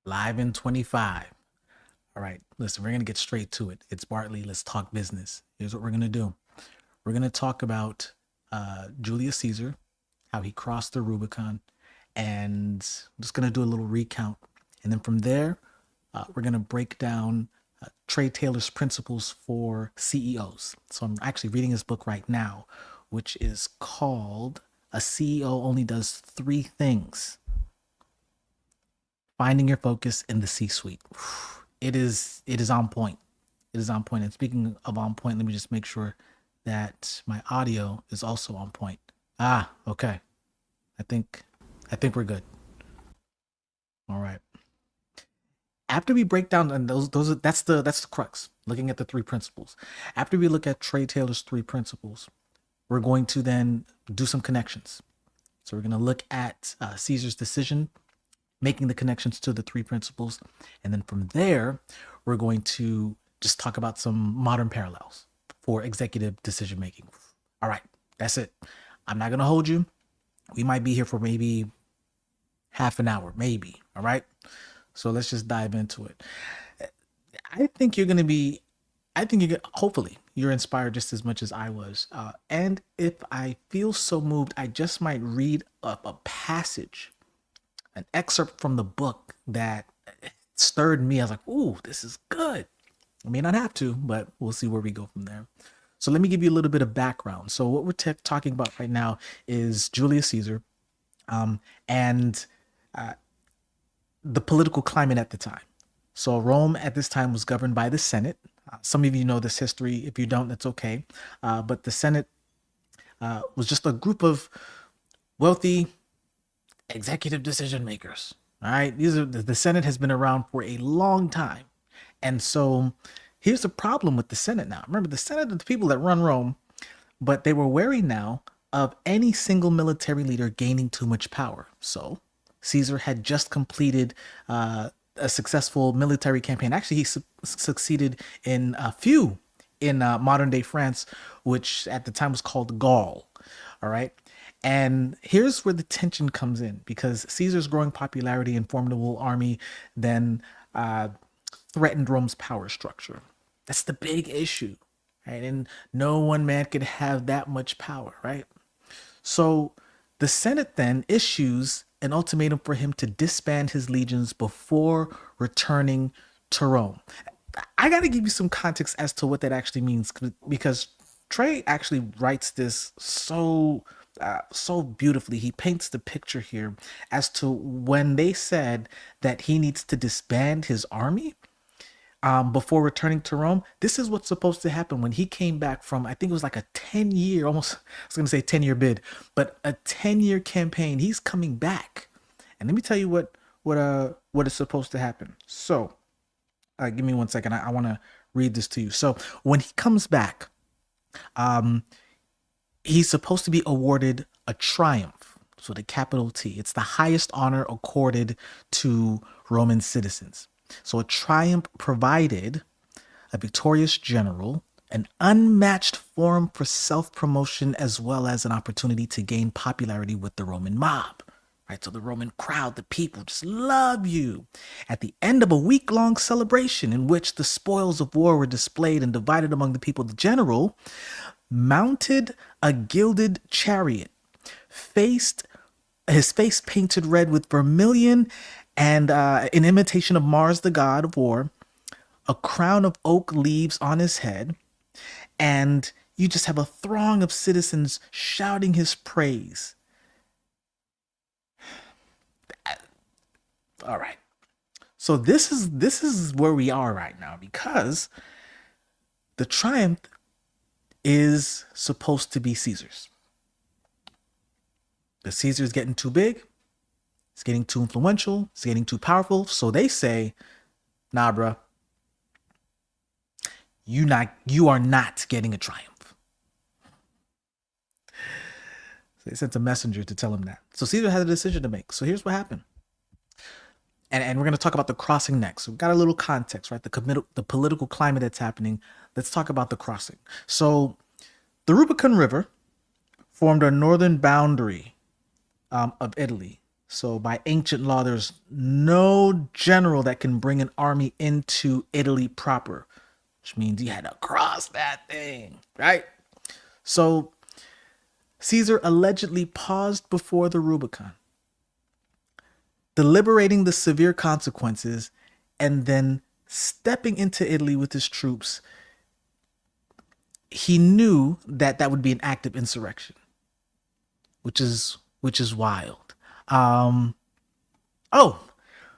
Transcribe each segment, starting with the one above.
Live in 25. All right, listen, we're going to get straight to it. It's Bartley. Let's talk business. Here's what we're going to do. We're going to talk about Julius Caesar, how he crossed the Rubicon, and I'm just going to do a little recount. And then from there, we're going to break down Trey Taylor's principles for CEOs. So I'm actually reading his book right now, which is called A CEO Only Does Three Things: Finding Your Focus in the C-Suite. It is on point. It is on point. And speaking of on point, let me just make sure that my audio is also on point. Okay. I think I think we're good. All right. After we break down, and that's the crux. Looking at the three principles. After we look at Trey Taylor's three principles, we're going to then do some connections. So we're going to look at Caesar's decision, making the connections to the three principles. And then from there, we're going to just talk about some modern parallels for executive decision making. All right, that's it. I'm not going to hold you. We might be here for maybe half an hour, maybe. All right. So let's just dive into it. I think you're going to be, I think hopefully you're inspired just as much as I was. And if I feel so moved, I just might read up a passage, an excerpt from the book that stirred me. I was like, ooh, this is good. I may not have to, but we'll see where we go from there. So let me give you a little bit of background. So what we're talking about right now is Julius Caesar, and the political climate at the time. So Rome at this time was governed by the Senate. Some of you know this history. If you don't, that's okay. But the Senate was just a group of wealthy executive decision makers. All right, these are the Senate has been around for a long time, and so here's the problem with the Senate now. Remember, the Senate are the people that run Rome, but they were wary now of any single military leader gaining too much power. So Caesar had just completed a successful military campaign. Actually, he succeeded in a few in modern day France, which at the time was called Gaul. All right. And here's where the tension comes in, because Caesar's growing popularity and formidable army then threatened Rome's power structure. That's the big issue, right? And no one man could have that much power, right? So the Senate then issues an ultimatum for him to disband his legions before returning to Rome. I got to give you some context as to what that actually means, because Trey actually writes this so beautifully. He paints the picture here as to when they said that he needs to disband his army before returning to Rome. This is what's supposed to happen when he came back from, I think it was like a 10-year, almost, I was going to say 10-year bid, but a 10-year campaign. He's coming back. And let me tell you what is supposed to happen. So give me one second. I want to read this to you. So when he comes back, he's supposed to be awarded a triumph. So the capital T, it's the highest honor accorded to Roman citizens. So a triumph provided a victorious general an unmatched forum for self-promotion, as well as an opportunity to gain popularity with the Roman mob. Right, so the Roman crowd, the people just love you. At the end of a week-long celebration in which the spoils of war were displayed and divided among the people, the general mounted a gilded chariot, faced his face painted red with vermilion, and in imitation of Mars, the god of war, a crown of oak leaves on his head, and you just have a throng of citizens shouting his praise. All right. So this is where we are right now, because the triumph is supposed to be Caesar's. The Caesar's getting too big. It's getting too influential. It's getting too powerful. So they say, nah, bruh, you are not getting a triumph. So they sent a messenger to tell him that. So Caesar had a decision to make. So here's what happened. And we're going to talk about the crossing next. So we've got a little context, right? The political climate that's happening. Let's talk about the crossing. So the Rubicon River formed a northern boundary of Italy. So by ancient law, there's no general that can bring an army into Italy proper, which means he had to cross that thing, right? So Caesar allegedly paused before the Rubicon, deliberating the severe consequences, and then stepping into Italy with his troops. He knew that that would be an act of insurrection, which is wild. Oh,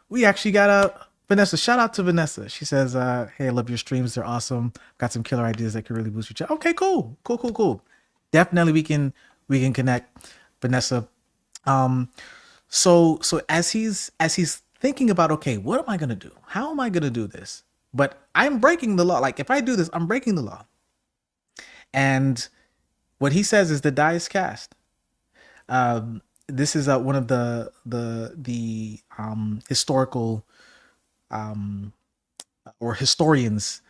we actually got a Vanessa. Shout out to Vanessa. She says, "Hey, I love your streams. They're awesome. Got some killer ideas that could really boost your channel." Okay, cool, cool, cool, cool. Definitely, we can connect, Vanessa. Um, so as he's thinking about, okay, what am I gonna do? How am I gonna do this? But I'm breaking the law. Like if I do this, I'm breaking the law. And what he says is the die is cast. This is one of the historical or historians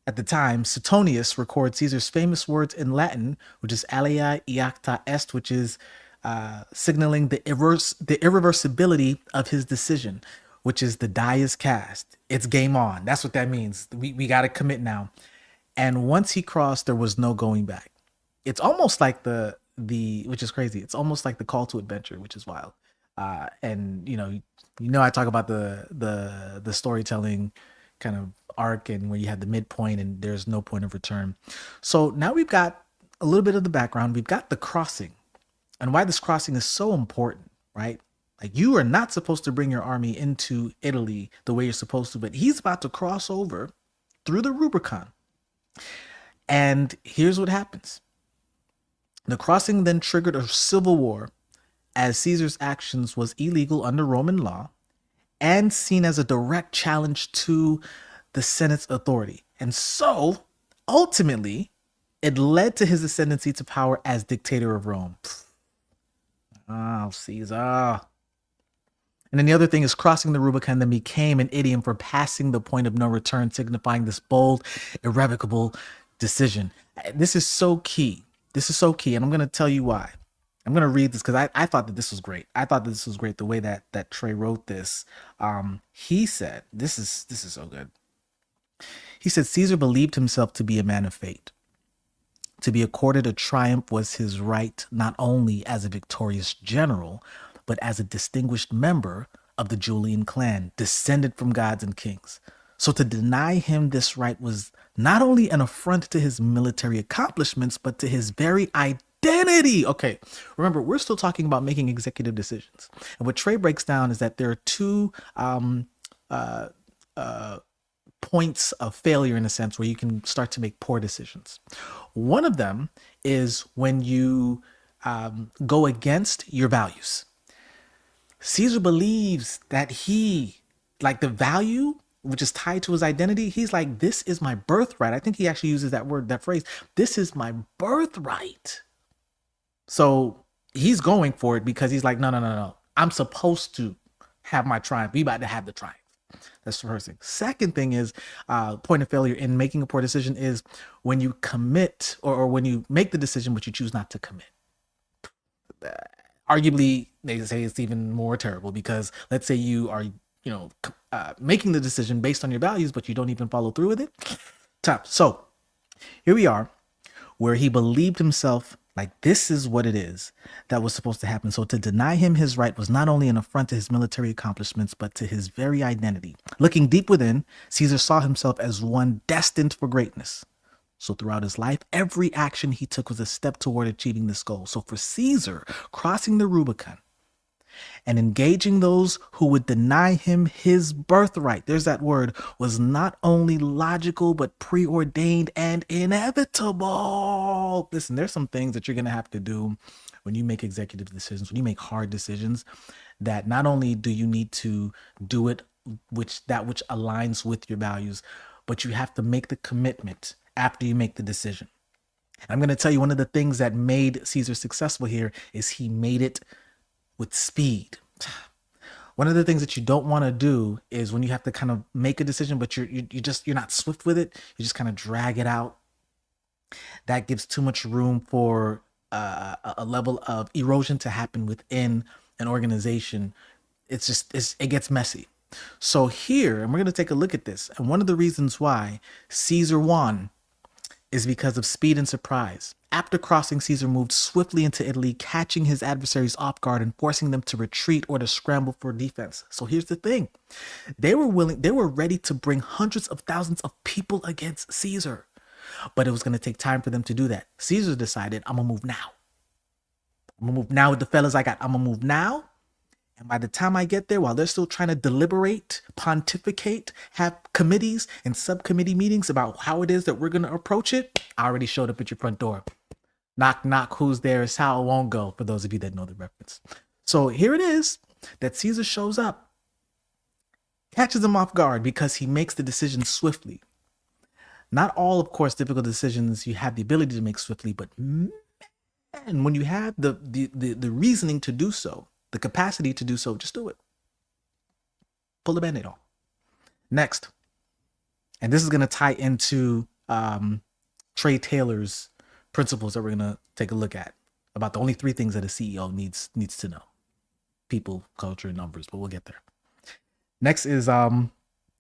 at the time. Suetonius records Caesar's famous words in Latin, which is "alia iacta est," which is signaling the irreversibility of his decision, which is the die is cast. It's game on. That's what that means. We got to commit now. And once he crossed, there was no going back. It's almost like the which is crazy. It's almost like the call to adventure, which is wild. And I talk about the storytelling kind of arc, and where you have the midpoint and there's no point of return. So now we've got a little bit of the background. We've got the crossing and why this crossing is so important, right? Like you are not supposed to bring your army into Italy the way you're supposed to, but he's about to cross over through the Rubicon. And here's what happens. The crossing then triggered a civil war as Caesar's actions was illegal under Roman law and seen as a direct challenge to the Senate's authority. And so, ultimately, it led to his ascendancy to power as dictator of Rome. Oh, Caesar. And then the other thing is crossing the Rubicon then became an idiom for passing the point of no return, signifying this bold, irrevocable decision. This is so key. This is so key. And I'm going to tell you why. I'm going to read this because I thought that this was great. I thought that this was great the way that Trey wrote this. He said, this is so good. He said, Caesar believed himself to be a man of fate. To be accorded a triumph was his right, not only as a victorious general, but as a distinguished member of the Julian clan, descended from gods and kings. So to deny him this right was not only an affront to his military accomplishments, but to his very identity. Okay, remember, we're still talking about making executive decisions. And what Trey breaks down is that there are two points of failure, in a sense, where you can start to make poor decisions. One of them is when you go against your values. Caesar believes that like the value, which is tied to his identity, he's like, this is my birthright. I think he actually uses that phrase. This is my birthright. So he's going for it because he's like, no. I'm supposed to have my triumph. We about to have the triumph. That's the first thing. Second thing is point of failure in making a poor decision is when you commit or when you make the decision, but you choose not to commit. Arguably, they say it's even more terrible because let's say you are, making the decision based on your values, but you don't even follow through with it. Tough. So here we are, where he believed himself like this is what it is that was supposed to happen. So to deny him his right was not only an affront to his military accomplishments, but to his very identity. Looking deep within, Caesar saw himself as one destined for greatness. So throughout his life, every action he took was a step toward achieving this goal. So for Caesar, crossing the Rubicon and engaging those who would deny him his birthright, there's that word, was not only logical, but preordained and inevitable. Listen, there's some things that you're going to have to do when you make executive decisions, when you make hard decisions, that not only do you need to do it, which aligns with your values, but you have to make the commitment after you make the decision. I'm going to tell you one of the things that made Caesar successful here is he made it with speed. One of the things that you don't want to do is when you have to kind of make a decision, but you're not swift with it. You just kind of drag it out. That gives too much room for a level of erosion to happen within an organization, it gets messy. So here, and we're going to take a look at this. And one of the reasons why Caesar won is because of speed and surprise. After crossing, Caesar moved swiftly into Italy, catching his adversaries off guard and forcing them to retreat or to scramble for defense. So here's the thing. They were ready to bring hundreds of thousands of people against Caesar. But it was going to take time for them to do that. Caesar decided, I'm going to move now. I'm going to move now with the fellas I got. I'm going to move now. And by the time I get there, while they're still trying to deliberate, pontificate, have committees and subcommittee meetings about how it is that we're going to approach it, I already showed up at your front door. Knock, knock, who's there is how it won't go, for those of you that know the reference. So here it is that Caesar shows up, catches them off guard because he makes the decision swiftly. Not all, of course, difficult decisions you have the ability to make swiftly, but man, when you have the reasoning to do so, the capacity to do so, just do it. Pull the Band-Aid off. Next, and this is going to tie into Trey Taylor's principles that we're going to take a look at about the only 3 things that a CEO needs to know: people, culture, and numbers. But we'll get there. Next is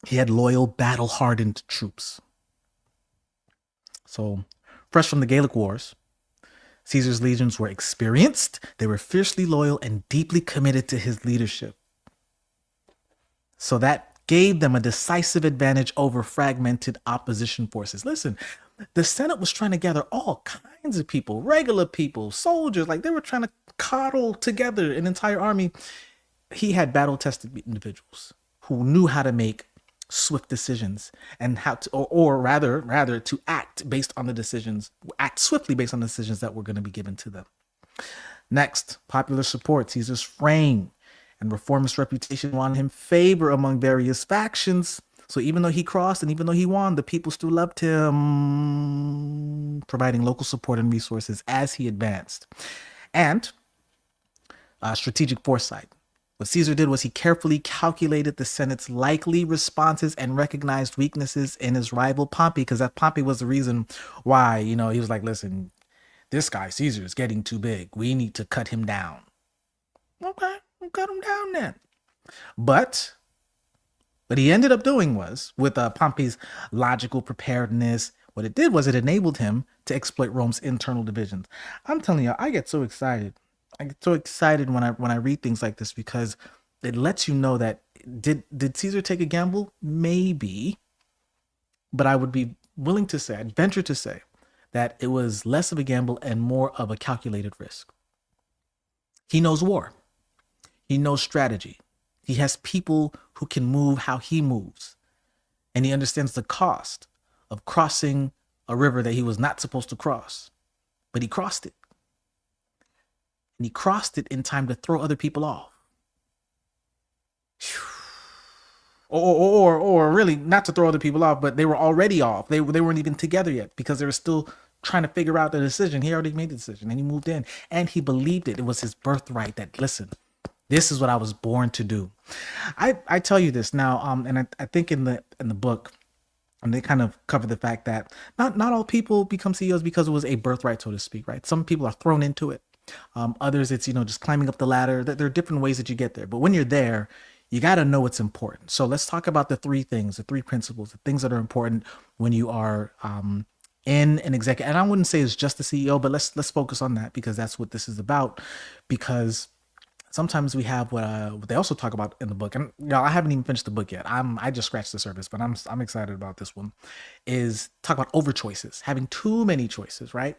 he had loyal, battle-hardened troops. So, fresh from the Gallic Wars, Caesar's legions were experienced, they were fiercely loyal, and deeply committed to his leadership. So that gave them a decisive advantage over fragmented opposition forces. Listen, the Senate was trying to gather all kinds of people, regular people, soldiers, like they were trying to coddle together an entire army. He had battle-tested individuals who knew how to make swift decisions and how to, or rather to act based on the decisions, act swiftly based on the decisions that were going to be given to them. Next, popular support. Caesar's fame and reformist reputation won him favor among various factions. So even though he crossed and even though he won, the people still loved him, providing local support and resources as he advanced. And strategic foresight. What Caesar did was he carefully calculated the Senate's likely responses and recognized weaknesses in his rival Pompey, because that Pompey was the reason why, he was like, listen, this guy Caesar is getting too big. We need to cut him down. Okay, we'll cut him down then. But what he ended up doing was, with Pompey's logical preparedness, what it did was it enabled him to exploit Rome's internal divisions. I'm telling you, I get so excited. I get so excited when I read things like this, because it lets you know that did Caesar take a gamble? Maybe. But I would be willing to say, I'd venture to say, that it was less of a gamble and more of a calculated risk. He knows war. He knows strategy. He has people who can move how he moves. And he understands the cost of crossing a river that he was not supposed to cross. But he crossed it. And he crossed it in time to throw other people off. Or really not to throw other people off, but they were already off. They weren't even together yet because they were still trying to figure out the decision. He already made the decision and he moved in and he believed it. It was his birthright that, listen, this is what I was born to do. I tell you this now, and I think in the book, and they kind of cover the fact that not all people become CEOs because it was a birthright, so to speak, right? Some people are thrown into it. Others, it's, just climbing up the ladder. There are different ways that you get there. But when you're there, you got to know what's important. So let's talk about the 3 things, the 3 principles, the things that are important when you are in an executive. And I wouldn't say it's just the CEO, but let's focus on that because that's what this is about. Because sometimes we have what they also talk about in the book, and I haven't even finished the book yet. I just scratched the surface, but I'm excited about this one. Is talk about over choices, having too many choices, right?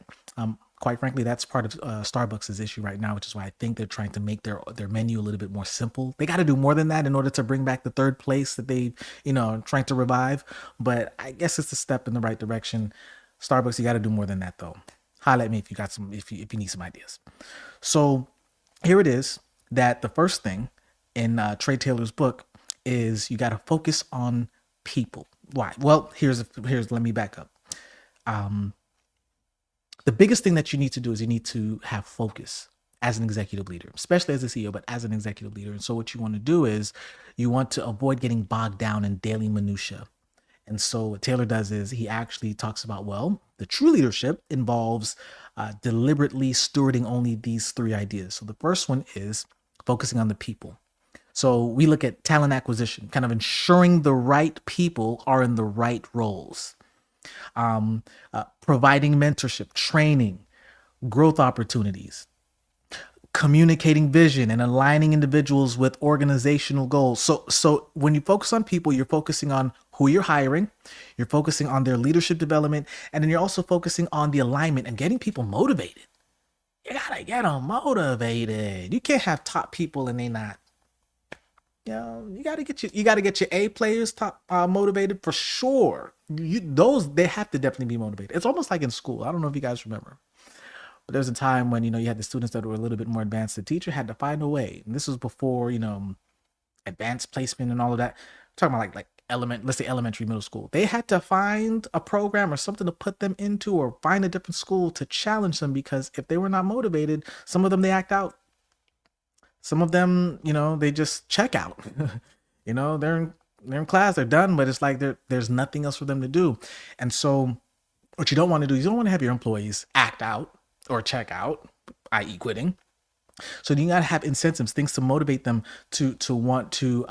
Quite frankly, that's part of Starbucks' issue right now, which is why I think they're trying to make their menu a little bit more simple. They got to do more than that in order to bring back the 3rd place that they, trying to revive. But I guess it's a step in the right direction. Starbucks, you got to do more than that, though. Holla at me if you got some, if you need some ideas. So here it is that the first thing in Trey Taylor's book is you got to focus on people. Why? Well, here's let me back up. The biggest thing that you need to do is you need to have focus as an executive leader, especially as a CEO, but as an executive leader. And so what you want to do is you want to avoid getting bogged down in daily minutia. And so what Taylor does is he actually talks about, well, the true leadership involves deliberately stewarding only these 3 ideas. So the first one is focusing on the people. So we look at talent acquisition, kind of ensuring the right people are in the right roles, providing mentorship, training, growth opportunities, communicating vision and aligning individuals with organizational goals. So when you focus on people, you're focusing on who you're hiring, you're focusing on their leadership development, and then you're also focusing on the alignment and getting people motivated. You gotta get them motivated. You can't have top people and they not. You gotta get your A players top motivated for sure. Those they have to definitely be motivated. It's almost like in school. I don't know if you guys remember, but there was a time when you had the students that were a little bit more advanced. The teacher had to find a way, and this was before advanced placement and all of that. I'm talking about let's say elementary, middle school. They had to find a program or something to put them into, or find a different school to challenge them, because if they were not motivated, some of them they act out. Some of them, they just check out. They're in class, they're done, but it's like there's nothing else for them to do. And so what you don't want to do is you don't want to have your employees act out or check out, i.e. quitting. So you got to have incentives, things to motivate them to want to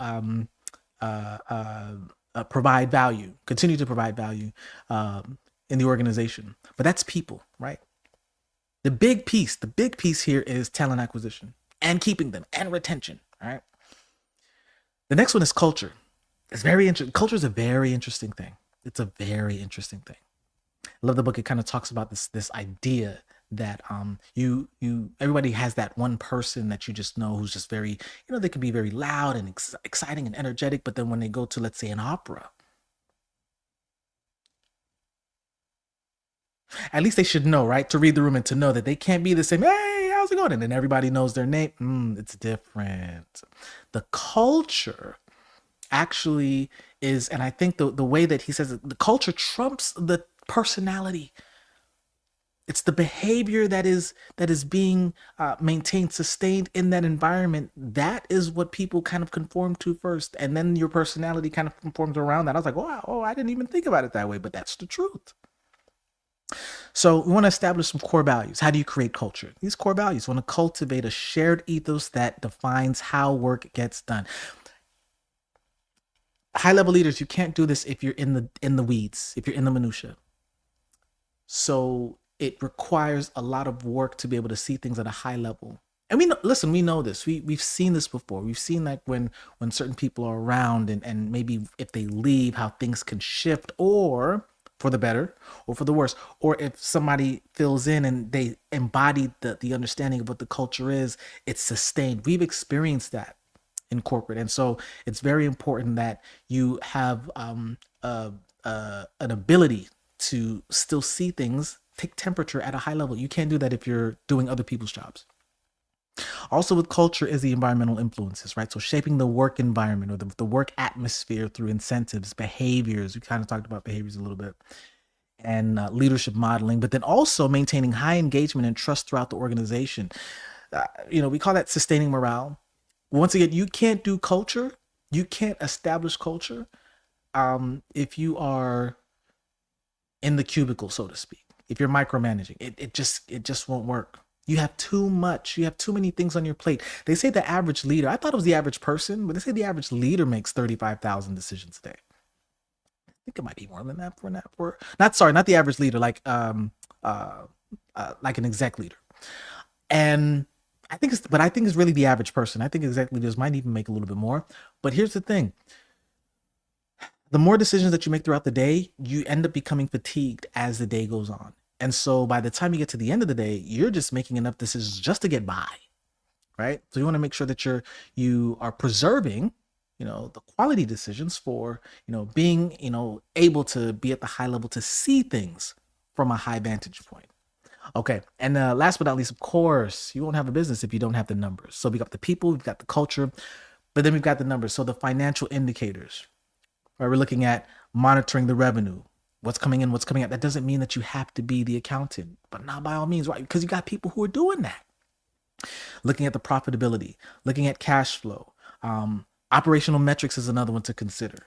provide value, continue to provide value in the organization. But that's people, right? The big piece here is talent acquisition and keeping them and retention, right? The next one is culture. It's very interesting. Culture is a very interesting thing. It's a very interesting thing. I love the book. It kind of talks about this idea that everybody has that one person that you just know who's just very, they can be very loud and exciting and energetic, but then when they go to, let's say, an opera, at least they should know, right? To read the room and to know that they can't be the same. Hey, how's it going? And then everybody knows their name. It's different. The culture actually is, and I think the way that he says it, the culture trumps the personality. It's the behavior that is being maintained, sustained in that environment. That is what people kind of conform to first, and then your personality kind of conforms around that. I was like, wow, I didn't even think about it that way, but that's the truth. So we want to establish some core values. How do you create culture? These core values want to cultivate a shared ethos that defines how work gets done. High level leaders, you can't do this if you're in the weeds, if you're in the minutia. So it requires a lot of work to be able to see things at a high level. And we know this. We've seen this before. We've seen like when certain people are around and maybe if they leave, how things can shift, or for the better or for the worse, or if somebody fills in and they embody the understanding of what the culture is, it's sustained. We've experienced that in corporate. And so it's very important that you have an ability to still see things, take temperature at a high level. You can't do that if you're doing other people's jobs. Also with culture is the environmental influences, right? So shaping the work environment or the work atmosphere through incentives, behaviors. We kind of talked about behaviors a little bit, and leadership modeling, but then also maintaining high engagement and trust throughout the organization. We call that sustaining morale. Once again, you can't do culture. You can't establish culture if you are in the cubicle, so to speak. If you're micromanaging, it just won't work. You have too much. You have too many things on your plate. They say the average leader, I thought it was the average person, but they say the average leader makes 35,000 decisions a day. I think it might be more than that not the average leader, like an exec leader. And I think it's really the average person. I think exec leaders might even make a little bit more. But here's the thing. The more decisions that you make throughout the day, you end up becoming fatigued as the day goes on. And so by the time you get to the end of the day, you're just making enough decisions just to get by, right? So you want to make sure that you are preserving, the quality decisions for, being, able to be at the high level to see things from a high vantage point. Okay. And last but not least, of course, you won't have a business if you don't have the numbers. So we've got the people, we've got the culture, but then we've got the numbers. So the financial indicators, right? We're looking at monitoring the revenue. What's coming in, what's coming out. That doesn't mean that you have to be the accountant, but not by all means, right? Because you got people who are doing that. Looking at the profitability, looking at cash flow. Operational metrics is another one to consider,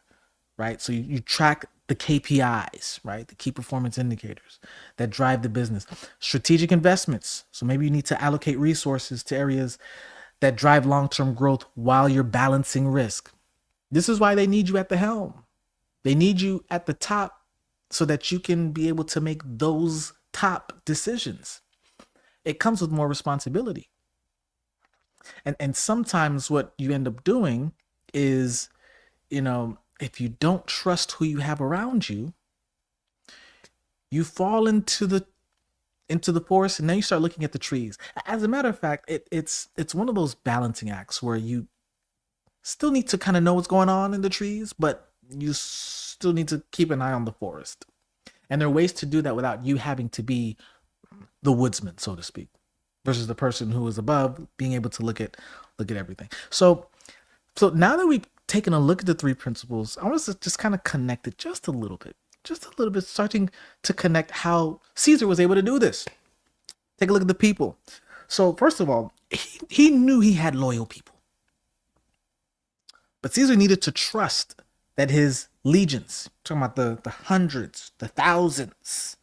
right? So you track the KPIs, right? The key performance indicators that drive the business. Strategic investments. So maybe you need to allocate resources to areas that drive long-term growth while you're balancing risk. This is why they need you at the helm. They need you at the top so that you can be able to make those top decisions. It comes with more responsibility. And sometimes what you end up doing is, if you don't trust who you have around you, you fall into the forest, and then you start looking at the trees. As a matter of fact, it's one of those balancing acts where you still need to kind of know what's going on in the trees, but you still need to keep an eye on the forest. And there are ways to do that without you having to be the woodsman, so to speak, versus the person who is above being able to look at everything. So now that we've taken a look at the three principles, I want us to just kind of connect it just a little bit, starting to connect how Caesar was able to do this. Take a look at the people. So first of all, he knew he had loyal people, but Caesar needed to trust that his legions, talking about the hundreds, the thousands,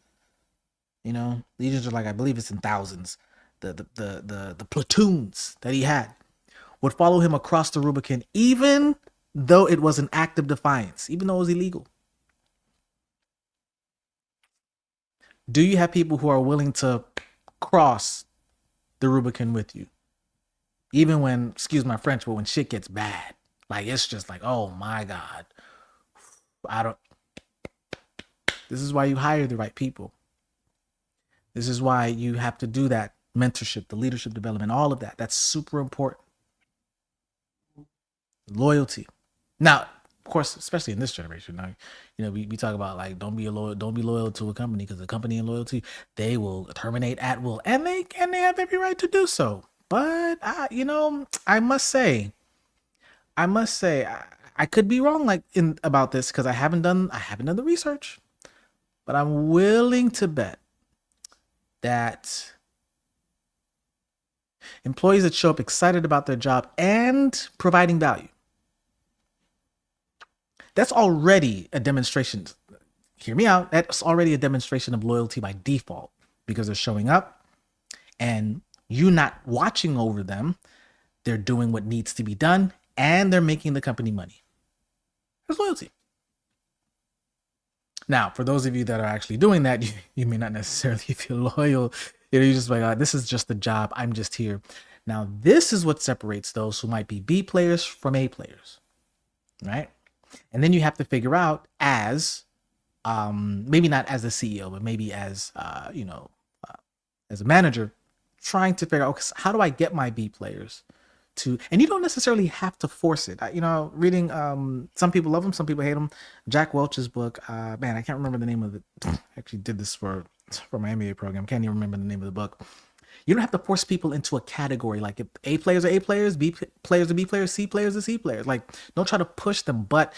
legions are like, I believe it's in thousands, the platoons that he had would follow him across the Rubicon, even though it was an act of defiance, even though it was illegal. Do you have people who are willing to cross the Rubicon with you? Even when, excuse my French, but when shit gets bad, like it's just like, oh my God, this is why you hire the right people. This is why you have to do that mentorship, the leadership development, all of that. That's super important. Loyalty. Now, of course, especially in this generation, now, we talk about like don't be loyal to a company, because the company and loyalty, they will terminate at will, and they have every right to do so. But I must say, I could be wrong about this, because I haven't done the research, but I'm willing to bet that employees that show up excited about their job and providing value, that's already a demonstration. Hear me out. That's already a demonstration of loyalty by default, because they're showing up and you not watching over them. They're doing what needs to be done, and they're making the company money. There's loyalty. Now, for those of you that are actually doing that, you may not necessarily feel loyal. You're just like, this is just the job. I'm just here. Now, this is what separates those who might be B players from A players, right? And then you have to figure out as, maybe not as a CEO, but maybe as, as a manager, trying to figure out, okay, how do I get my B players to, and you don't necessarily have to force it. Reading, some people love them, some people hate them. Jack Welch's book, man, I can't remember the name of it. I actually did this for my MBA program. Can't even remember the name of the book. You don't have to force people into a category. Like if A players are A players, B players are B players, C players are C players. Like don't try to push them, but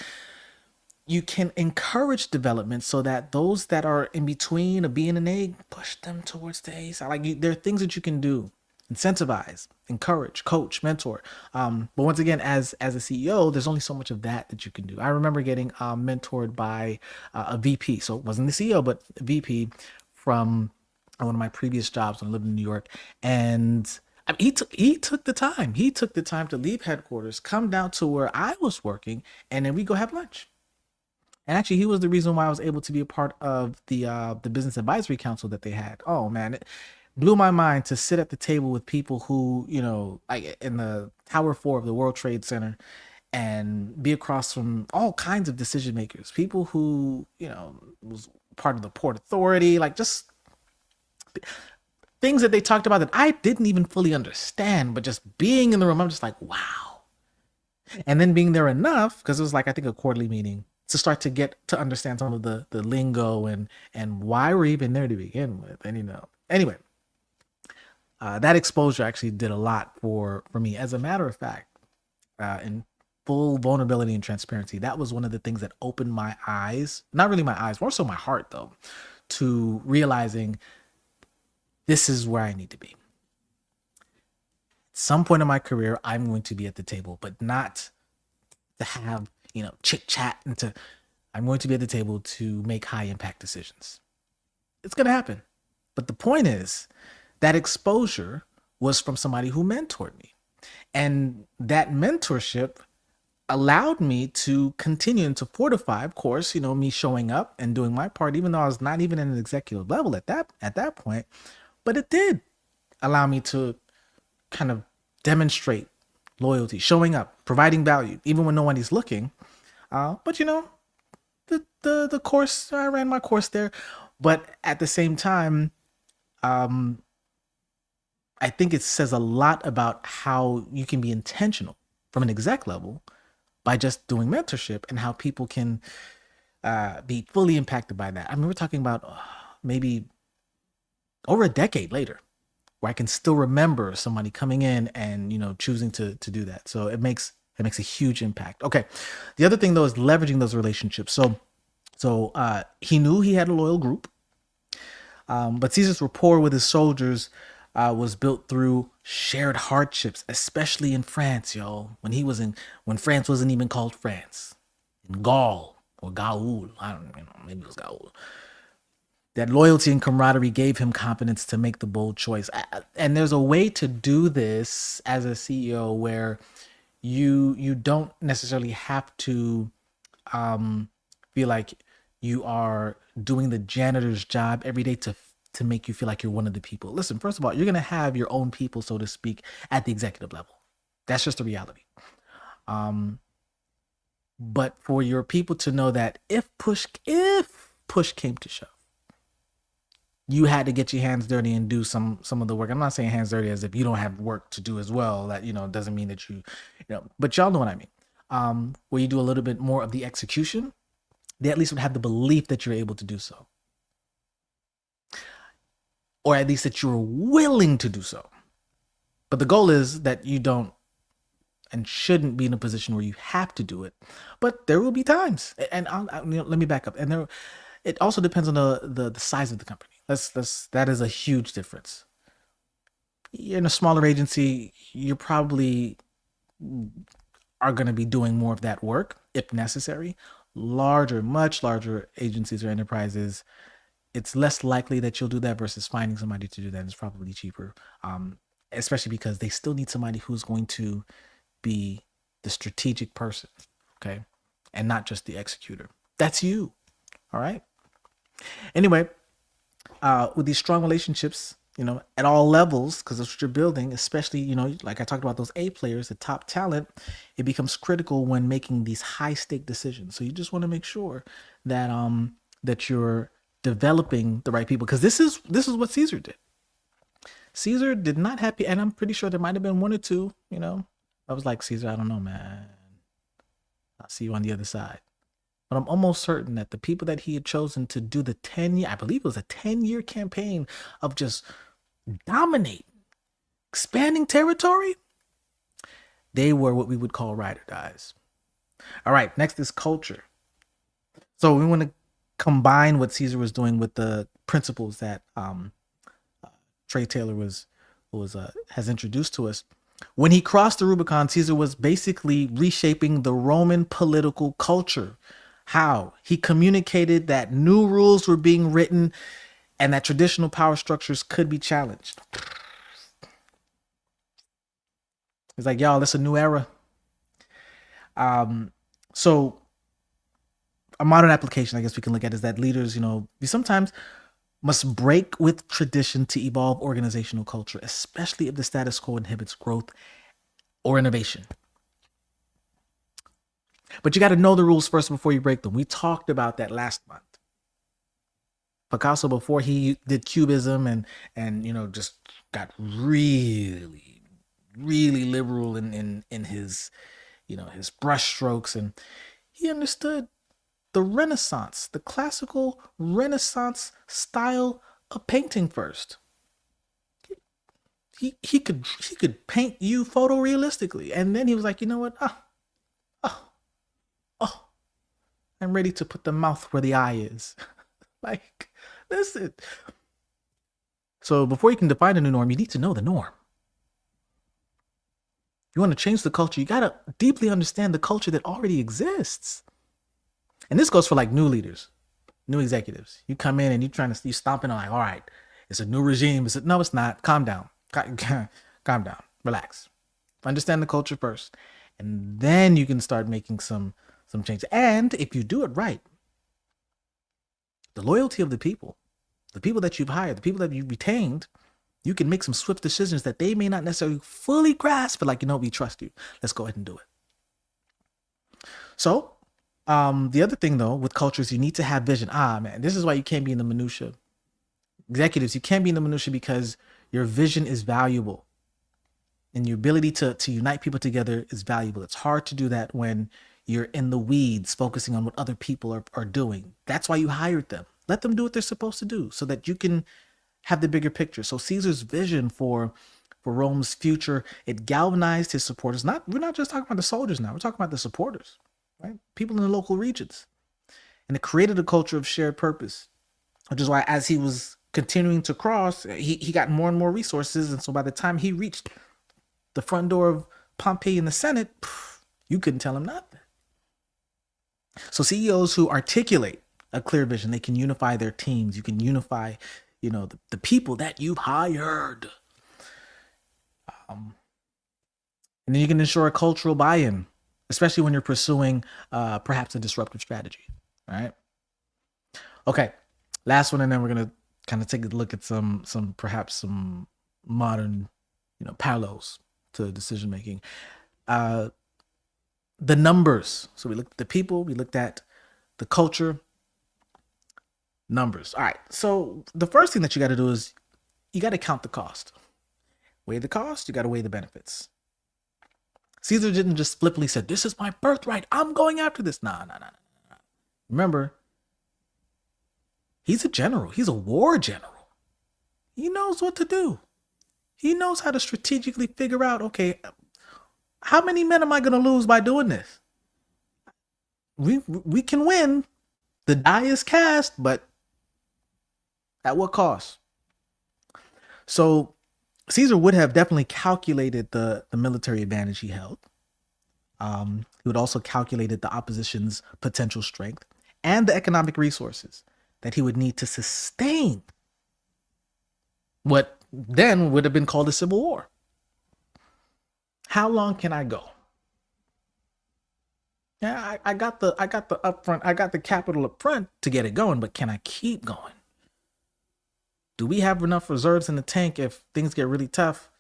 you can encourage development so that those that are in between a B and an A, push them towards the A side. There are things that you can do. Incentivize, encourage, coach, mentor. But once again, as a CEO, there's only so much of that you can do. I remember getting mentored by a VP. So it wasn't the CEO, but a VP from one of my previous jobs when I lived in New York. And he took the time. He took the time to leave headquarters, come down to where I was working, and then we go have lunch. And actually, he was the reason why I was able to be a part of the business advisory council that they had. Oh man, it blew my mind to sit at the table with people who, like in the Tower 4 of the World Trade Center, and be across from all kinds of decision makers, people who, was part of the Port Authority, like just things that they talked about that I didn't even fully understand, but just being in the room, I'm just like, wow. And then being there enough, because it was like, I think a quarterly meeting, to start to get to understand some of the lingo and why we're even there to begin with. And, anyway, that exposure actually did a lot for me. As a matter of fact, in full vulnerability and transparency, that was one of the things that opened my eyes, not really my eyes, more so my heart though, to realizing this is where I need to be. At some point in my career, I'm going to be at the table, but not to have, chit chat I'm going to be at the table to make high impact decisions. It's going to happen. But the point is that exposure was from somebody who mentored me. And that mentorship allowed me to continue and to fortify, of course, me showing up and doing my part, even though I was not even at an executive level at that point. But it did allow me to kind of demonstrate loyalty, showing up, providing value, even when nobody's looking. But the course, I ran my course there. But at the same time, I think it says a lot about how you can be intentional from an exec level by just doing mentorship, and how people can be fully impacted by that. I mean, we're talking about maybe over a decade later, where I can still remember somebody coming in and choosing to do that. So it makes a huge impact. Okay, the other thing though is leveraging those relationships. So he knew he had a loyal group, but Caesar's rapport with his soldiers was built through shared hardships, especially in France, when France wasn't even called France, in Gaul or Gaul. I don't know, maybe it was Gaul. That loyalty and camaraderie gave him confidence to make the bold choice. And there's a way to do this as a CEO where you don't necessarily have to feel like you are doing the janitor's job every day to make you feel like you're one of the people. Listen, first of all, you're gonna have your own people, so to speak, at the executive level. That's just the reality. But for your people to know that if push came to shove, you had to get your hands dirty and do some of the work. I'm not saying hands dirty as if you don't have work to do as well. That doesn't mean that but y'all know what I mean. Where you do a little bit more of the execution, they at least would have the belief that you're able to do so, or at least that you're willing to do so. But the goal is that you don't and shouldn't be in a position where you have to do it. But there will be times, and let me back up. And it also depends on the size of the company. That is a huge difference. You're in a smaller agency, you probably are going to be doing more of that work if necessary. Much larger agencies or enterprises, it's less likely that you'll do that versus finding somebody to do that. It's probably cheaper, especially because they still need somebody who's going to be the strategic person, okay, and not just the executor. That's you, all right? Anyway, with these strong relationships, at all levels, because that's what you're building, especially, like I talked about those A players, the top talent, it becomes critical when making these high stake decisions. So you just want to make sure that that you're developing the right people, because this is what Caesar did. Caesar did not have, and I'm pretty sure there might have been one or two, I was like, Caesar, I don't know, man. I'll see you on the other side. But I'm almost certain that the people that he had chosen to do the 10-year, I believe it was a 10-year campaign of just dominate, expanding territory, they were what we would call ride or dies. All right, next is culture. So we want to combine what Caesar was doing with the principles that Trey Taylor has introduced to us. When he crossed the Rubicon, Caesar was basically reshaping the Roman political culture. How? He communicated that new rules were being written and that traditional power structures could be challenged. It's like, y'all, it's a new era. So a modern application, I guess we can look at, is that leaders, we sometimes must break with tradition to evolve organizational culture, especially if the status quo inhibits growth or innovation. But you got to know the rules first before you break them. We talked about that last month. Picasso, before he did Cubism and just got really, really liberal in his his brush strokes, and he understood the Renaissance, the classical Renaissance style of painting first. He could paint you photorealistically, and then he was like, you know what? I'm ready to put the mouth where the eye is. Like, listen. So before you can define a new norm, you need to know the norm. If you want to change the culture, you got to deeply understand the culture that already exists. And this goes for like new leaders, new executives. You come in and you stomping on like, all right, it's a new regime. No, it's not. Calm down. Calm down. Relax. Understand the culture first, and then you can start making some changes. And if you do it right, the loyalty of the people that you've hired, the people that you've retained, you can make some swift decisions that they may not necessarily fully grasp, but like, we trust you. Let's go ahead and do it. So, the other thing though with culture is you need to have vision. Man, this is why you can't be in the minutia. Executives, you can't be in the minutia because your vision is valuable, and your ability to unite people together is valuable. It's hard to do that when you're in the weeds, focusing on what other people are doing. That's why you hired them. Let them do what they're supposed to do so that you can have the bigger picture. So Caesar's vision for Rome's future, it galvanized his supporters. We're not just talking about the soldiers now, we're talking about the supporters, right? People in the local regions. And it created a culture of shared purpose, which is why as he was continuing to cross, he got more and more resources. And so by the time he reached the front door of Pompey in the Senate, you couldn't tell him nothing. So CEOs who articulate a clear vision, they can unify their teams. You can unify, the people that you've hired. And then you can ensure a cultural buy-in, especially when you're pursuing perhaps a disruptive strategy. All right. Okay. Last one, and then we're gonna kind of take a look at some modern, parallels to decision making. The numbers. So we looked at the people, we looked at the culture, numbers. All right. So the first thing that you got to do is you got to count the cost. Weigh the cost, you got to weigh the benefits. Caesar didn't just flippantly say, "This is my birthright, I'm going after this." Nah. Remember, he's a general. He's a war general. He knows what to do. He knows how to strategically figure out, okay, how many men am I going to lose by doing this? We can win. The die is cast, but at what cost? So Caesar would have definitely calculated the military advantage he held. He would also calculated the opposition's potential strength and the economic resources that he would need to sustain what then would have been called a civil war. How long can I go? Yeah, I got the upfront, I got the capital up front to get it going, but can I keep going? Do we have enough reserves in the tank if things get really tough?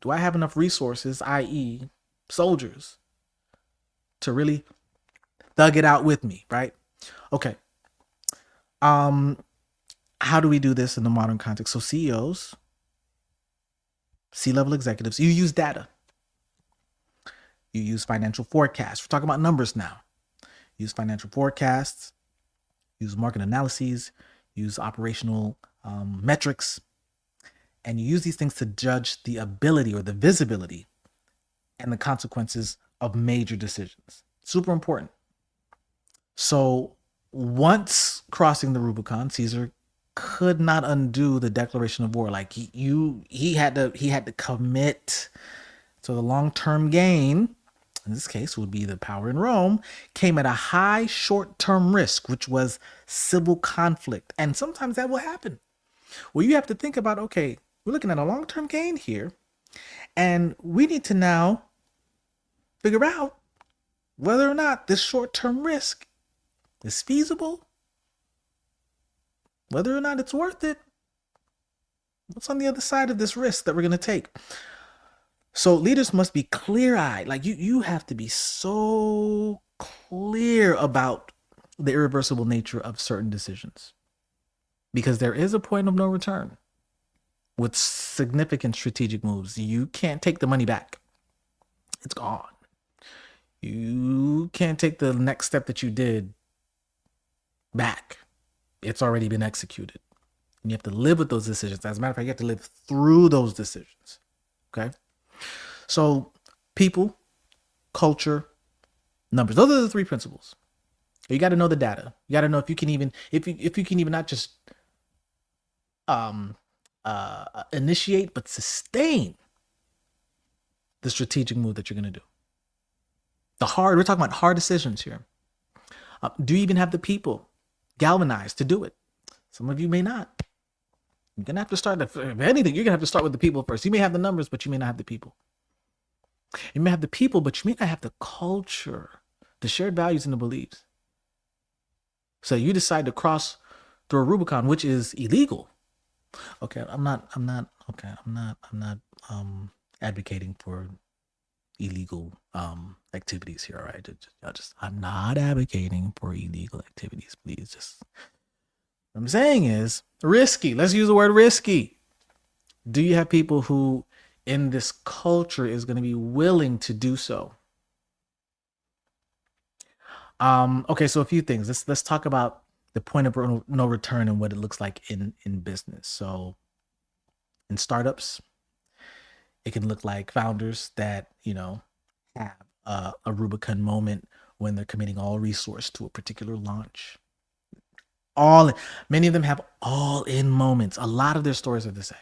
Do I have enough resources, i.e. soldiers, to really thug it out with me, right? Okay. How do we do this in the modern context? So CEOs, C-level executives, you use data. You use financial forecasts. We're talking about numbers now. Use financial forecasts, use market analyses, use operational metrics, and you use these things to judge the ability or the visibility and the consequences of major decisions. Super important. So once crossing the Rubicon, Caesar could not undo the declaration of war. Like he had to commit to the long-term gain. In this case would be the power in Rome, came at a high short-term risk, which was civil conflict. And sometimes that will happen. Well, you have to think about, okay, we're looking at a long-term gain here, and we need to now figure out whether or not this short-term risk is feasible, whether or not it's worth it. What's on the other side of this risk that we're going to take? So leaders must be clear-eyed. Like you have to be so clear about the irreversible nature of certain decisions, because there is a point of no return with significant strategic moves. You can't take the money back. It's gone. You can't take the next step that you did back. It's already been executed. And you have to live with those decisions. As a matter of fact, you have to live through those decisions. Okay? So people, culture, numbers. Those are the three principles. You got to know the data. You got to know if you can even not just initiate, but sustain the strategic move that you're going to do. We're talking about hard decisions here. Do you even have the people galvanized to do it? Some of you may not. You're going to have to start, if anything, you're going to have to start with the people first. You may have the numbers, but you may not have the people. You may have the people, but you may not have the culture, the shared values and the beliefs. So you decide to cross through a Rubicon, which is illegal. Okay, I'm not advocating for illegal activities here. All right, I'm not advocating for illegal activities. Please, just what I'm saying is risky. Let's use the word risky. Do you have people who in this culture is going to be willing to do so? Okay, so a few things. Let's talk about the point of no return and what it looks like in business. So in startups, it can look like founders that have a Rubicon moment when they're committing all resource to a particular launch. All Many of them have all in moments. A lot of their stories are the same.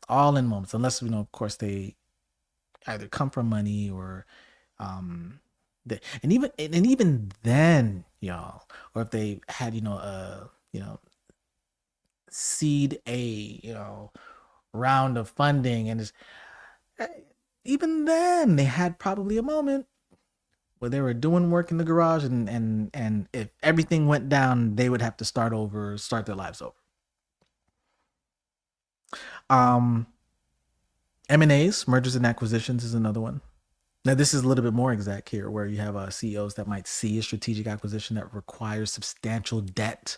All in moments, unless of course they either come from money or and even then, y'all, or if they had seed a round of funding and even then they had probably a moment where they were doing work in the garage and if everything went down, they would have to start their lives over. Um, M&As, mergers and acquisitions, is another one. Now, this is a little bit more exact here, where you have CEOs that might see a strategic acquisition that requires substantial debt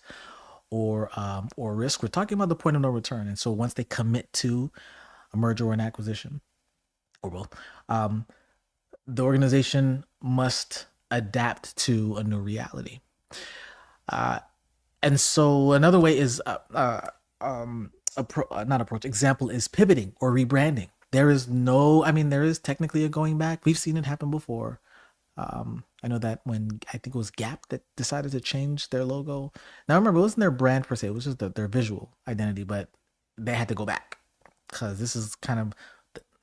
or risk. We're talking about the point of no return, and so once they commit to a merger or an acquisition, or both, the organization must adapt to a new reality. And so another way is not approach. Example is pivoting or rebranding. There is there is technically a going back. We've seen it happen before. I know that when I think it was Gap that decided to change their logo. Now remember, it wasn't their brand per se; it was just their visual identity. But they had to go back because this is kind of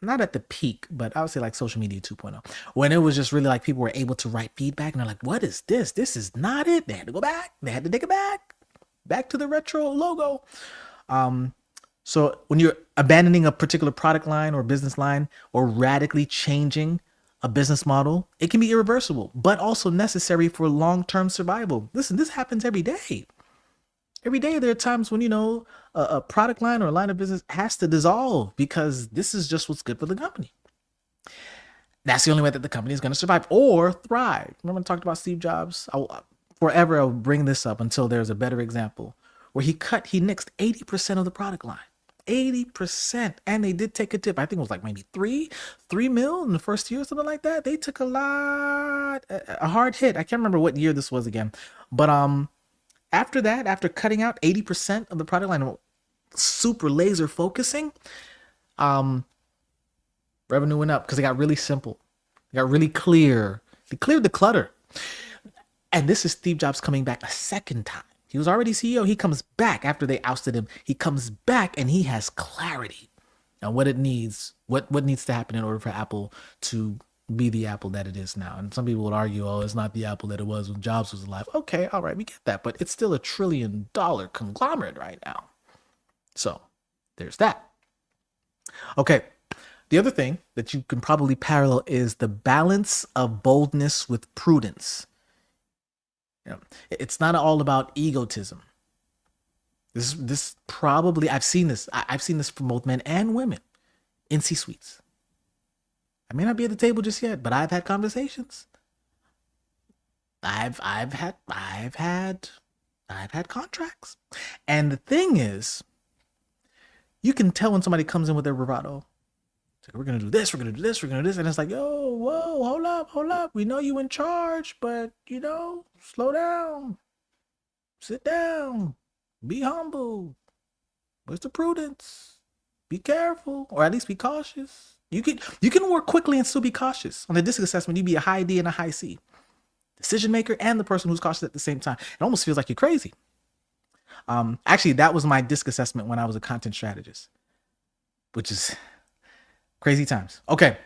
not at the peak, but I would say like social media 2.0, when it was just really like people were able to write feedback and they're like, "What is this? This is not it." They had to go back. They had to take it back to the retro logo. So when you're abandoning a particular product line or business line or radically changing a business model, it can be irreversible, but also necessary for long-term survival. Listen, this happens every day. Every day there are times when, a product line or a line of business has to dissolve because this is just what's good for the company. That's the only way that the company is going to survive or thrive. Remember I talked about Steve Jobs? I'll bring this up until there's a better example where he nixed 80% of the product line. 80%. And they did take a dip. I think it was like maybe 3 mil in the first year or something like that. They took a hard hit. I can't remember what year this was again. But after that, after cutting out 80% of the product line, super laser focusing, revenue went up because it got really simple. It got really clear. They cleared the clutter. And this is Steve Jobs coming back a second time. He was already CEO. He comes back after they ousted him. He comes back and he has clarity on what it needs, what needs to happen in order for Apple to be the Apple that it is now. And some people would argue, oh, it's not the Apple that it was when Jobs was alive. Okay, all right, we get that. But it's still $1 trillion conglomerate right now. So there's that. Okay. The other thing that you can probably parallel is the balance of boldness with prudence. It's not all about egotism. This probably I've seen this from both men and women in C-suites. I may not be at the table just yet, but I've had conversations. I've had contracts, and the thing is, you can tell when somebody comes in with their bravado. It's like, we're gonna do this, we're gonna do this, we're gonna do this, and it's like, yo, whoa, hold up. We know you in charge, but slow down, sit down, be humble. Where's the prudence? Be careful, or at least be cautious. You can work quickly and still be cautious. On the DISC assessment, you'd be a high D and a high C. Decision maker and the person who's cautious at the same time. It almost feels like you're crazy. Actually, that was my DISC assessment when I was a content strategist, which is crazy times. Okay,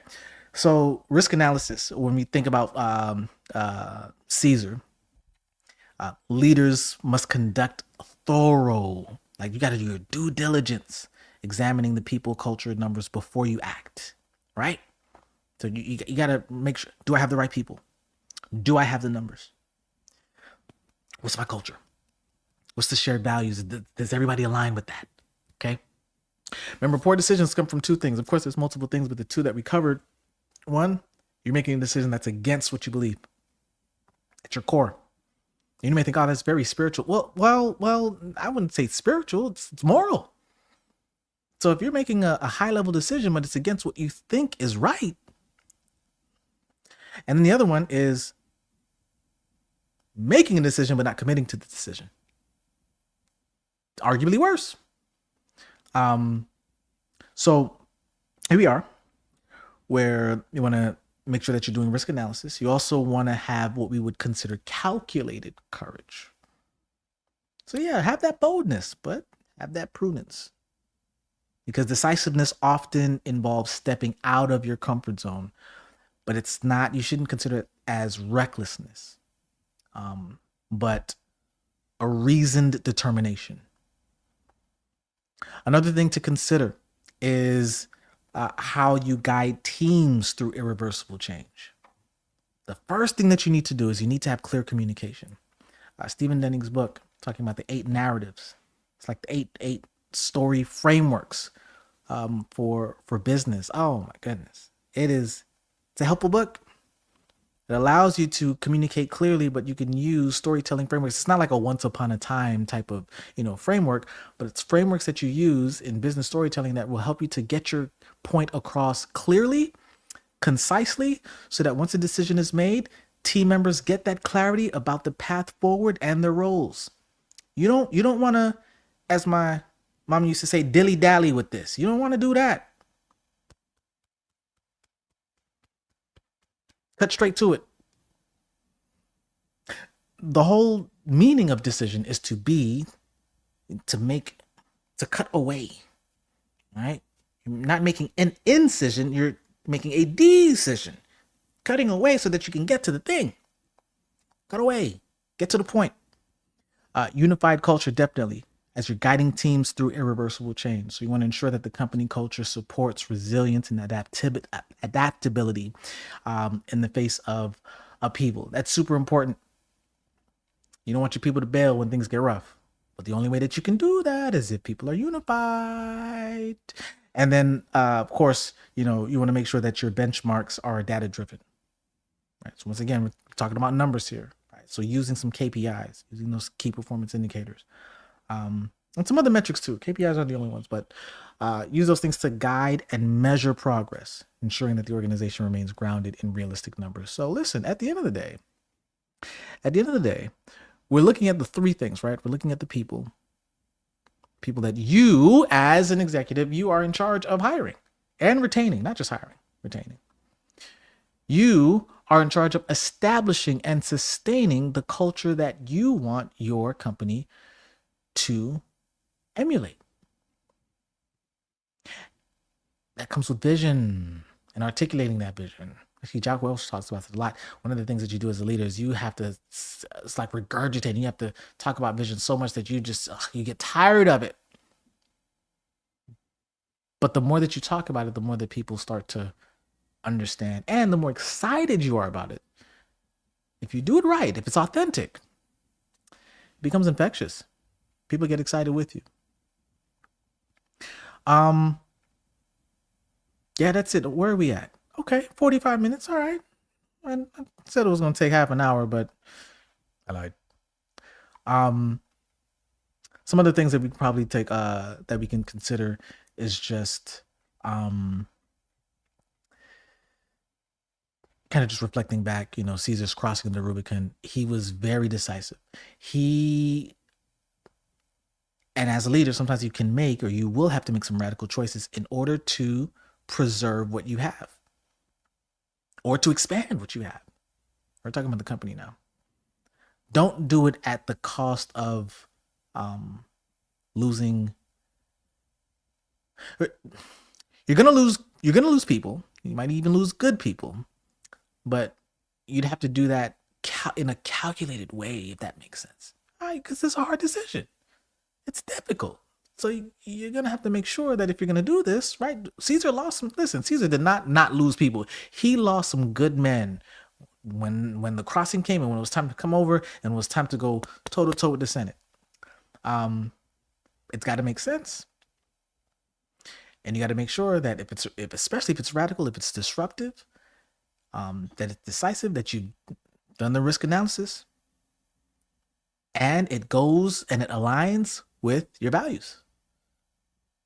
so risk analysis. When we think about Caesar, leaders must conduct thorough, like you got to do your due diligence, examining the people, culture, numbers before you act, right? So you got to make sure, do I have the right people? Do I have the numbers? What's my culture? What's the shared values? Does everybody align with that? Okay. Remember, poor decisions come from two things. Of course, there's multiple things, but the two that we covered, one, you're making a decision that's against what you believe at your core. You may think, oh, that's very spiritual. Well, I wouldn't say spiritual. It's moral. So if you're making a high level decision, but it's against what you think is right, and then the other one is making a decision but not committing to the decision. Arguably worse. So here we are, where you want to make sure that you're doing risk analysis. You also want to have what we would consider calculated courage. So yeah, have that boldness, but have that prudence. Because decisiveness often involves stepping out of your comfort zone, but it's not, you shouldn't consider it as recklessness, but a reasoned determination. Another thing to consider is how you guide teams through irreversible change. The first thing that you need to do is you need to have clear communication. Stephen Denning's book, talking about the 8 narratives. It's like the eight story frameworks for business. Oh my goodness. It's a helpful book. It allows you to communicate clearly, but you can use storytelling frameworks. It's not like a once upon a time type of, framework, but it's frameworks that you use in business storytelling that will help you to get your point across clearly, concisely, so that once a decision is made, team members get that clarity about the path forward and their roles. You don't want to, as my mom used to say, dilly dally with this. You don't want to do that. Cut straight to it. The whole meaning of decision is to cut away, right? You're not making an incision, you're making a decision. Cutting away so that you can get to the thing. Cut away, get to the point. Unified culture, definitely, as you're guiding teams through irreversible change. So you want to ensure that the company culture supports resilience and adaptability in the face of upheaval. That's super important. You don't want your people to bail when things get rough. But the only way that you can do that is if people are unified. And then, of course, you want to make sure that your benchmarks are data-driven. Right? So once again, we're talking about numbers here. Right? So using some KPIs, using those key performance indicators. And some other metrics too. KPIs aren't the only ones, but use those things to guide and measure progress, ensuring that the organization remains grounded in realistic numbers. So listen, at the end of the day, we're looking at the 3 things, right? We're looking at the people that you, as an executive, you are in charge of hiring and retaining, not just hiring, retaining. You are in charge of establishing and sustaining the culture that you want your company to emulate. That comes with vision and articulating that vision. Actually, Jack Welch talks about it a lot. One of the things that you do as a leader is you have to, it's like regurgitating. You have to talk about vision so much that you get tired of it. But the more that you talk about it, the more that people start to understand, and the more excited you are about it. If you do it right, if it's authentic, it becomes infectious. People get excited with you. Yeah, that's it. Where are we at? Okay, 45 minutes. All right. I said it was going to take half an hour, but I lied. Some other things that we can probably take, that we can consider is just, kind of just reflecting back, Caesar's crossing the Rubicon. He was very decisive. And as a leader, sometimes you can make, or you will have to make, some radical choices in order to preserve what you have or to expand what you have. We're talking about the company now. Don't do it at the cost of losing. You're gonna lose people. You might even lose good people, but you'd have to do that in a calculated way, if that makes sense. All right, because it's a hard decision. It's difficult. So you're gonna have to make sure that if you're gonna do this, right? Caesar lost some. Listen, Caesar did not lose people. He lost some good men when the crossing came and when it was time to come over and it was time to go toe to toe with the Senate. It's got to make sense, and you got to make sure that especially if it's radical, if it's disruptive, that it's decisive, that you've done the risk analysis, and it goes and it aligns with your values.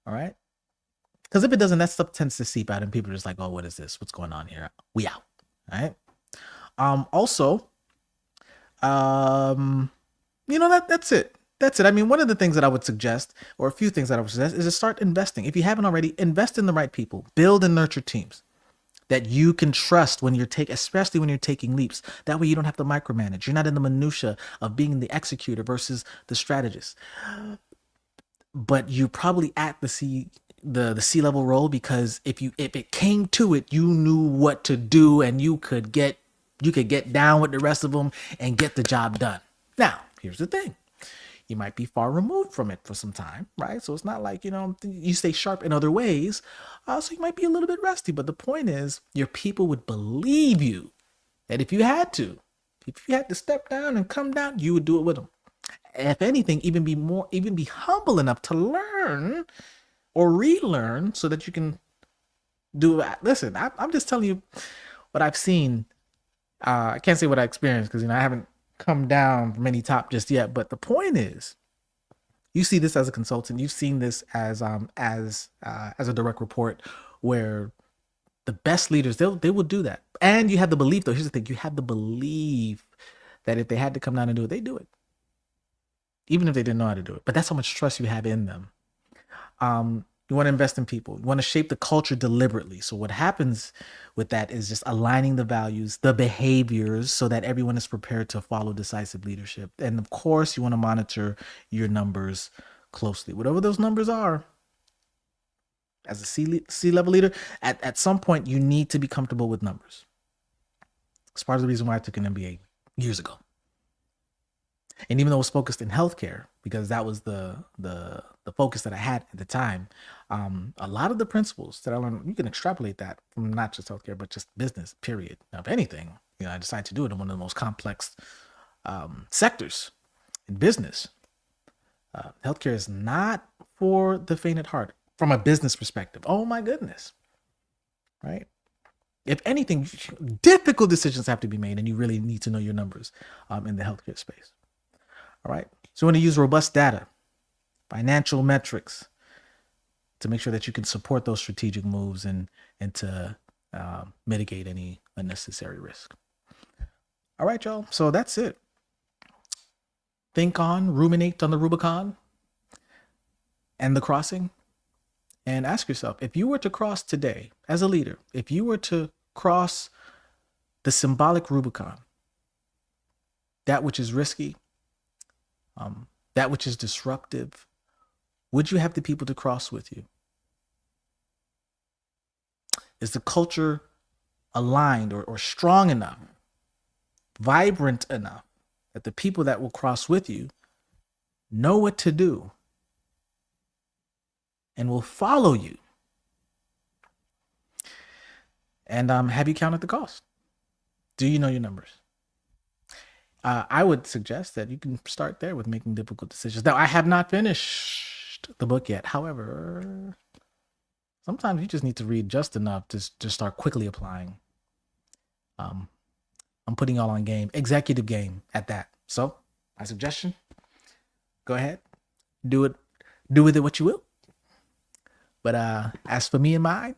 All right. Because if it doesn't, that stuff tends to seep out and people are just like, oh, what is this? What's going on here? We out. All right. Also, that's it. That's it. I mean, one of the things that I would suggest, or a few things that I would suggest, is to start investing. If you haven't already, invest in the right people. Build and nurture teams that you can trust when especially when you're taking leaps. That way you don't have to micromanage. You're not in the minutia of being the executor versus the strategist. But you probably at the C-level role because if it came to it, you knew what to do and you could get down with the rest of them and get the job done. Now, here's the thing. You might be far removed from it for some time, right? So it's not like, you stay sharp in other ways. So you might be a little bit rusty, but the point is your people would believe you that if you had to step down and come down, you would do it with them. If anything, even be humble enough to learn or relearn so that you can do it. Listen, I'm just telling you what I've seen. I can't say what I experienced because I haven't come down from any top just yet. But the point is, you see this as a consultant. You've seen this as a direct report where the best leaders they will do that. And you have the belief, though. Here's the thing: you have the belief that if they had to come down and do it, they do it, even if they didn't know how to do it. But that's how much trust you have in them. You want to invest in people. You want to shape the culture deliberately. So what happens with that is just aligning the values, the behaviors, so that everyone is prepared to follow decisive leadership. And of course, you want to monitor your numbers closely. Whatever those numbers are, as a C-level leader, at some point, you need to be comfortable with numbers. It's part of the reason why I took an MBA years ago. And even though it was focused in healthcare, because that was the focus that I had at the time, a lot of the principles that I learned, you can extrapolate that from not just healthcare, but just business, period. Now, if anything, I decided to do it in one of the most complex sectors in business. Healthcare is not for the faint at heart from a business perspective. Oh my goodness, right? If anything, difficult decisions have to be made, and you really need to know your numbers in the healthcare space. All right. So you want to use robust data, financial metrics to make sure that you can support those strategic moves and to mitigate any unnecessary risk. All right, y'all. So that's it. Ruminate on the Rubicon and the crossing, and ask yourself, if you were to cross today as a leader, if you were to cross the symbolic Rubicon, that which is risky, that which is disruptive, would you have the people to cross with you? Is the culture aligned or strong enough, vibrant enough that the people that will cross with you know what to do and will follow you? And have you counted the cost? Do you know your numbers? I would suggest that you can start there with making difficult decisions. Now, I have not finished the book yet. However, sometimes you just need to read just enough to start quickly applying. I'm putting y'all on game, executive game at that. So my suggestion, go ahead, do with it what you will. But as for me and mine,